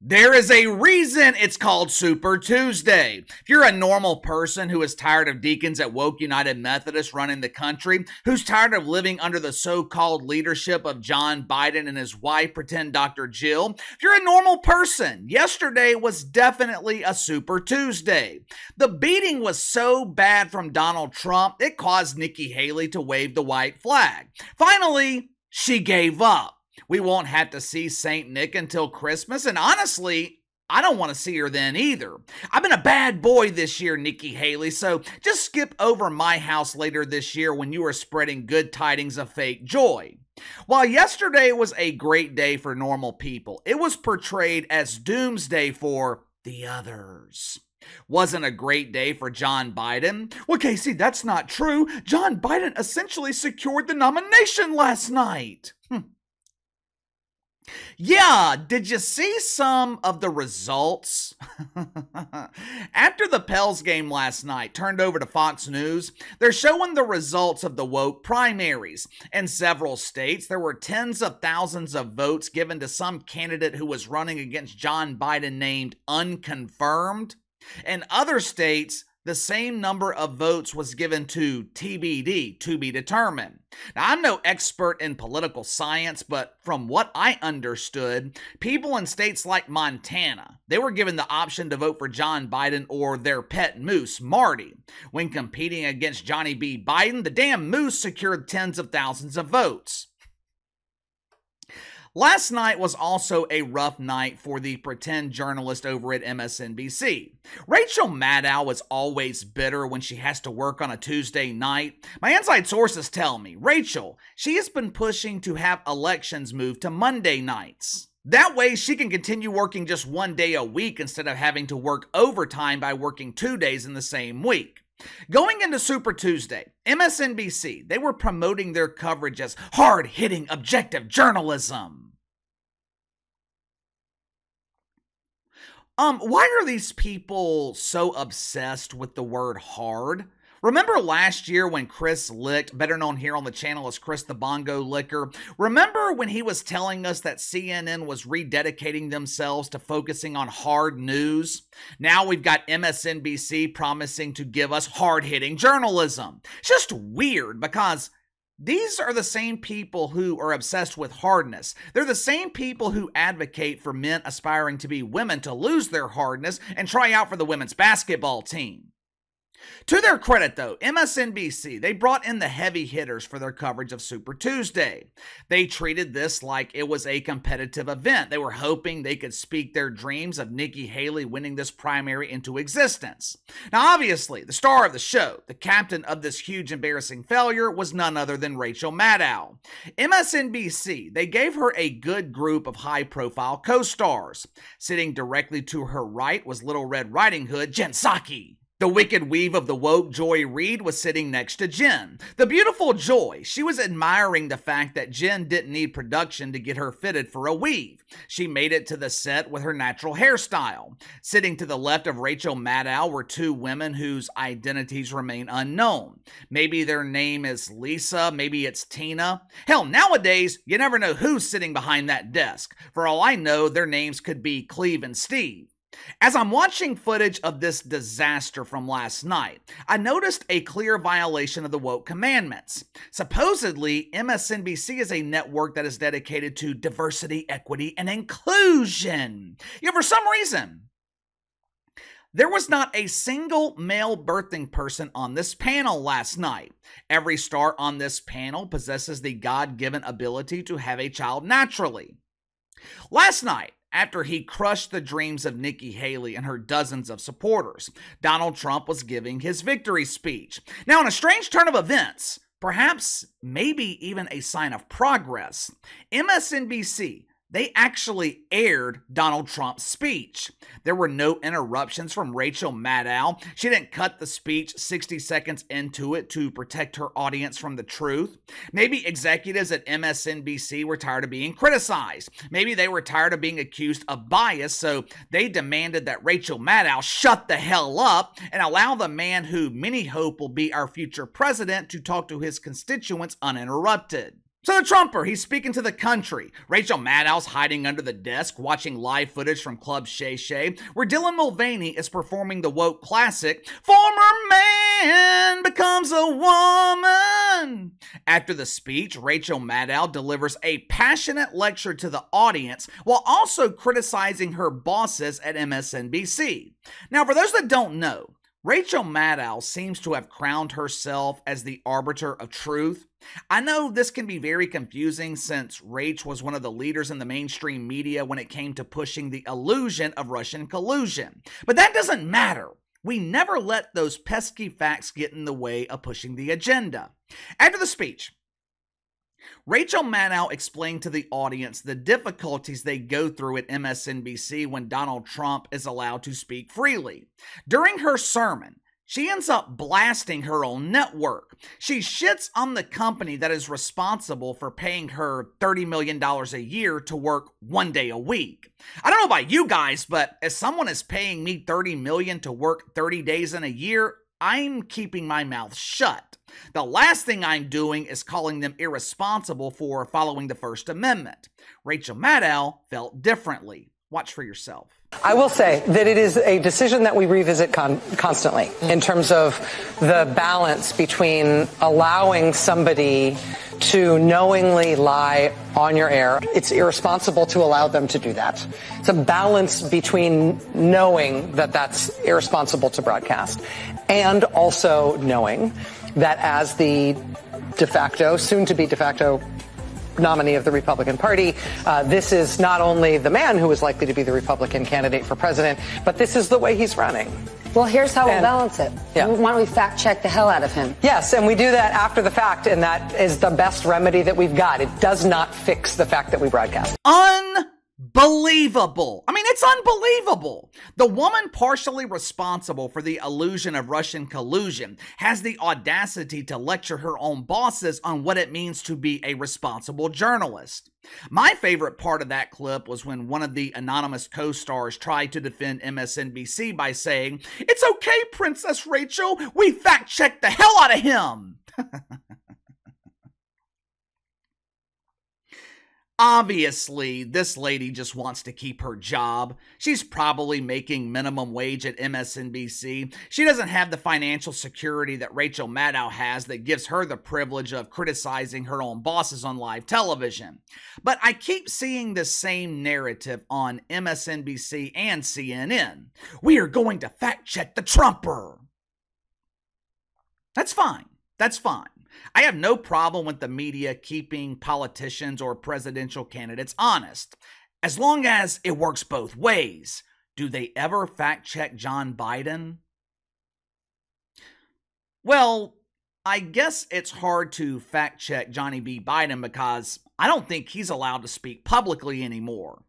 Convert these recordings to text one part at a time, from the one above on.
There is a reason it's called Super Tuesday. If you're a normal person who is tired of deacons at Woke United Methodist running the country, who's tired of living under the so-called leadership of John Biden and his wife, pretend Dr. Jill, if you're a normal person, yesterday was definitely a Super Tuesday. The beating was so bad from Donald Trump, it caused Nikki Haley to wave the white flag. Finally, she gave up. We won't have to see St. Nick until Christmas, and honestly, I don't want to see her then either. I've been a bad boy this year, Nikki Haley, so just skip over my house later this year when you are spreading good tidings of fake joy. While yesterday was a great day for normal people, it was portrayed as doomsday for the others. Wasn't a great day for John Biden? Well, Casey, that's not true. John Biden essentially secured the nomination last night. Yeah, did you see some of the results? After the Pels game last night turned over to Fox News, they're showing the results of the woke primaries. In several states, there were tens of thousands of votes given to some candidate who was running against John Biden named unconfirmed. In other states, the same number of votes was given to TBD, to be determined. Now, I'm no expert in political science, but from what I understood, people in states like Montana, they were given the option to vote for John Biden or their pet moose, Marty. When competing against Johnny B. Biden, the damn moose secured tens of thousands of votes. Last night was also a rough night for the pretend journalist over at MSNBC. Rachel Maddow is always bitter when she has to work on a Tuesday night. My inside sources tell me, Rachel, she has been pushing to have elections moved to Monday nights. That way she can continue working just one day a week instead of having to work overtime by working 2 days in the same week. Going into Super Tuesday, MSNBC, they were promoting their coverage as hard-hitting, objective journalism. Why are these people so obsessed with the word hard? Remember last year when Chris Licht, better known here on the channel as Chris the Bongo Licker, remember when he was telling us that CNN was rededicating themselves to focusing on hard news? Now we've got MSNBC promising to give us hard-hitting journalism. It's just weird because these are the same people who are obsessed with hardness. They're the same people who advocate for men aspiring to be women to lose their hardness and try out for the women's basketball team. To their credit, though, MSNBC, they brought in the heavy hitters for their coverage of Super Tuesday. They treated this like it was a competitive event. They were hoping they could speak their dreams of Nikki Haley winning this primary into existence. Now, obviously, the star of the show, the captain of this huge embarrassing failure, was none other than Rachel Maddow. MSNBC, they gave her a good group of high-profile co-stars. Sitting directly to her right was Little Red Riding Hood, Psaki. The wicked weave of the woke Joy Reid was sitting next to Jen. The beautiful Joy, she was admiring the fact that Jen didn't need production to get her fitted for a weave. She made it to the set with her natural hairstyle. Sitting to the left of Rachel Maddow were two women whose identities remain unknown. Maybe their name is Lisa, maybe it's Tina. Hell, nowadays, you never know who's sitting behind that desk. For all I know, their names could be Cleve and Steve. As I'm watching footage of this disaster from last night, I noticed a clear violation of the woke commandments. Supposedly, MSNBC is a network that is dedicated to diversity, equity, and inclusion. Yet for some reason, there was not a single male birthing person on this panel last night. Every star on this panel possesses the God-given ability to have a child naturally. Last night, after he crushed the dreams of Nikki Haley and her dozens of supporters, Donald Trump was giving his victory speech. Now, in a strange turn of events, perhaps maybe even a sign of progress, MSNBC, they actually aired Donald Trump's speech. There were no interruptions from Rachel Maddow. She didn't cut the speech 60 seconds into it to protect her audience from the truth. Maybe executives at MSNBC were tired of being criticized. Maybe they were tired of being accused of bias, so they demanded that Rachel Maddow shut the hell up and allow the man who many hope will be our future president to talk to his constituents uninterrupted. So the Trumper, he's speaking to the country. Rachel Maddow's hiding under the desk watching live footage from Club Shay Shay, where Dylan Mulvaney is performing the woke classic, Former Man Becomes a Woman. After the speech, Rachel Maddow delivers a passionate lecture to the audience while also criticizing her bosses at MSNBC. Now, for those that don't know, Rachel Maddow seems to have crowned herself as the Arbiter of Truth. I know this can be very confusing since Rach was one of the leaders in the mainstream media when it came to pushing the illusion of Russian collusion. But that doesn't matter. We never let those pesky facts get in the way of pushing the agenda. After the speech, Rachel Maddow explained to the audience the difficulties they go through at MSNBC when Donald Trump is allowed to speak freely. During her sermon, she ends up blasting her own network. She shits on the company that is responsible for paying her $30 million a year to work 1 day a week. I don't know about you guys, but if someone is paying me $30 million to work 30 days in a year, I'm keeping my mouth shut. The last thing I'm doing is calling them irresponsible for following the First Amendment. Rachel Maddow felt differently. Watch for yourself. I will say that it is a decision that we revisit constantly in terms of the balance between allowing somebody to knowingly lie on your air. It's irresponsible to allow them to do that. It's a balance between knowing that that's irresponsible to broadcast and also knowing that as the de facto, soon to be de facto nominee of the Republican Party, this is not only the man who is likely to be the Republican candidate for president, but this is the way he's running. Well, here's how we'll balance it. Yeah. Why don't we fact check the hell out of him? Yes, and we do that after the fact, and that is the best remedy that we've got. It does not fix the fact that we broadcast. Unbelievable. I mean, it's unbelievable. The woman partially responsible for the illusion of Russian collusion has the audacity to lecture her own bosses on what it means to be a responsible journalist. My favorite part of that clip was when one of the anonymous co-stars tried to defend MSNBC by saying, "It's okay, Princess Rachel, we fact-checked the hell out of him." Obviously, this lady just wants to keep her job. She's probably making minimum wage at MSNBC. She doesn't have the financial security that Rachel Maddow has that gives her the privilege of criticizing her own bosses on live television. But I keep seeing the same narrative on MSNBC and CNN. We are going to fact check the Trumper. That's fine. That's fine. I have no problem with the media keeping politicians or presidential candidates honest, as long as it works both ways. Do they ever fact-check John Biden? Well, I guess it's hard to fact-check Johnny B. Biden because I don't think he's allowed to speak publicly anymore.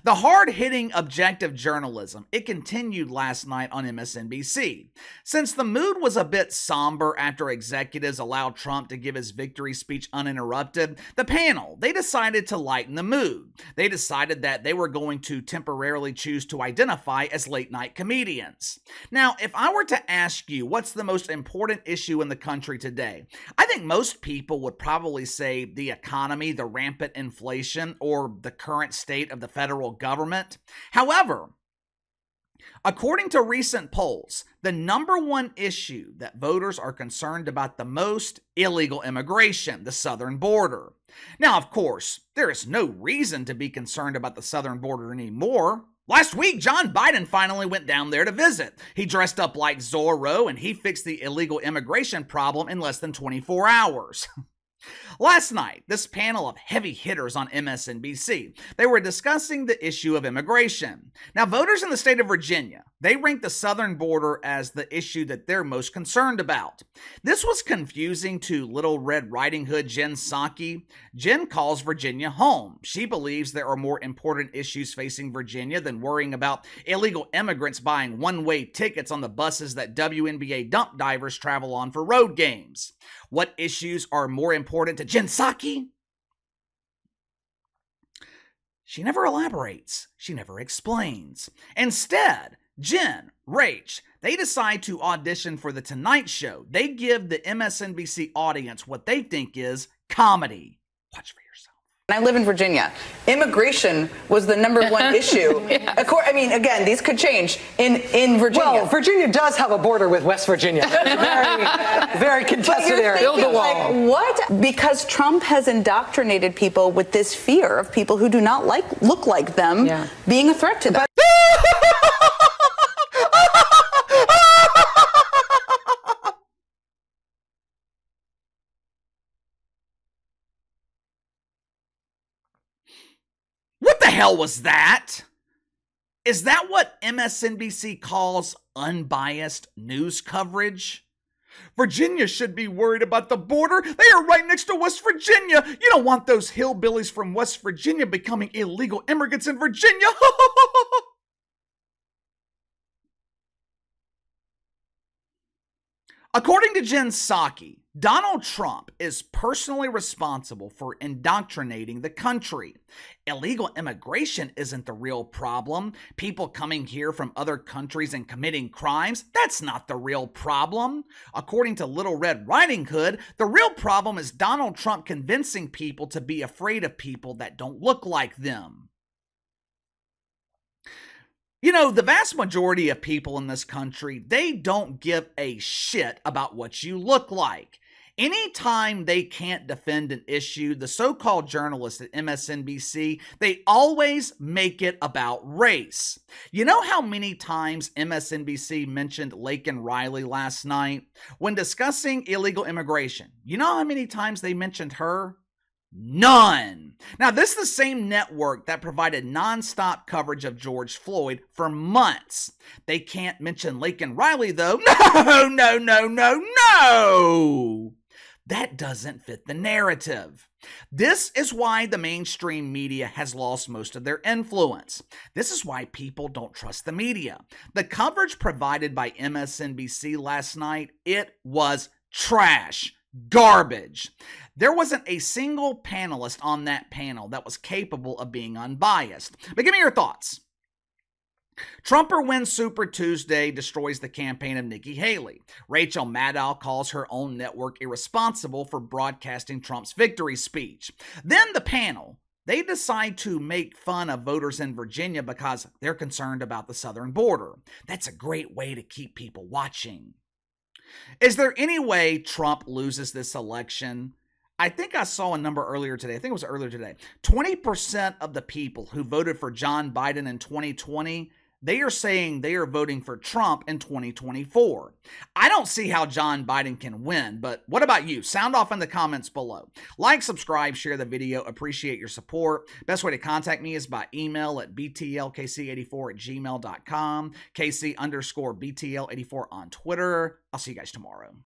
The hard-hitting objective journalism, it continued last night on MSNBC. Since the mood was a bit somber after executives allowed Trump to give his victory speech uninterrupted, the panel, they decided to lighten the mood. They decided that they were going to temporarily choose to identify as late-night comedians. Now, if I were to ask you what's the most important issue in the country today, I think most people would probably say the economy, the rampant inflation, or the current state of the federal government. However, according to recent polls, the number one issue that voters are concerned about the most, illegal immigration, the southern border. Now, of course, there is no reason to be concerned about the southern border anymore. Last week, John Biden finally went down there to visit. He dressed up like Zorro and he fixed the illegal immigration problem in less than 24 hours. Last night, this panel of heavy hitters on MSNBC, they were discussing the issue of immigration. Now, voters in the state of Virginia, they ranked the southern border as the issue that they're most concerned about. This was confusing to Little Red Riding Hood Jen Psaki. Jen calls Virginia home. She believes there are more important issues facing Virginia than worrying about illegal immigrants buying one-way tickets on the buses that WNBA dump divers travel on for road games. What issues are more important to Jen Psaki? She never elaborates. She never explains. Instead, Jen, Rach, they decide to audition for The Tonight Show. They give the MSNBC audience what they think is comedy. Watch for yourself. I live in Virginia. Immigration was the #1 issue. I mean, again, these could change in Virginia. Well, Virginia does have a border with West Virginia. Very, very contested area. Build a wall. Like, what? Because Trump has indoctrinated people with this fear of people who do not look like them being a threat to them. What the hell was that? Is that what MSNBC calls unbiased news coverage? Virginia should be worried about the border. They are right next to West Virginia. You don't want those hillbillies from West Virginia becoming illegal immigrants in Virginia. According to Jen Psaki, Donald Trump is personally responsible for indoctrinating the country. Illegal immigration isn't the real problem. People coming here from other countries and committing crimes, that's not the real problem. According to Little Red Riding Hood, the real problem is Donald Trump convincing people to be afraid of people that don't look like them. You know, the vast majority of people in this country, they don't give a shit about what you look like. Anytime they can't defend an issue, the so-called journalists at MSNBC, they always make it about race. You know how many times MSNBC mentioned Laken Riley last night when discussing illegal immigration? You know how many times they mentioned her? None. Now, this is the same network that provided nonstop coverage of George Floyd for months. They can't mention Laken Riley, though. No. That doesn't fit the narrative. This is why the mainstream media has lost most of their influence. This is why people don't trust the media. The coverage provided by MSNBC last night, it was trash. Garbage. There wasn't a single panelist on that panel that was capable of being unbiased. But give me your thoughts. Trumper wins Super Tuesday, destroys the campaign of Nikki Haley. Rachel Maddow calls her own network irresponsible for broadcasting Trump's victory speech. Then the panel, they decide to make fun of voters in Virginia because they're concerned about the southern border. That's a great way to keep people watching. Is there any way Trump loses this election? I think I saw a number earlier today. I think it was earlier today. 20% of the people who voted for John Biden in 2020, they are saying they are voting for Trump in 2024. I don't see how John Biden can win, but what about you? Sound off in the comments below. Like, subscribe, share the video. Appreciate your support. Best way to contact me is by email at btlkc84@gmail.com, KC_BTL84 on Twitter. I'll see you guys tomorrow.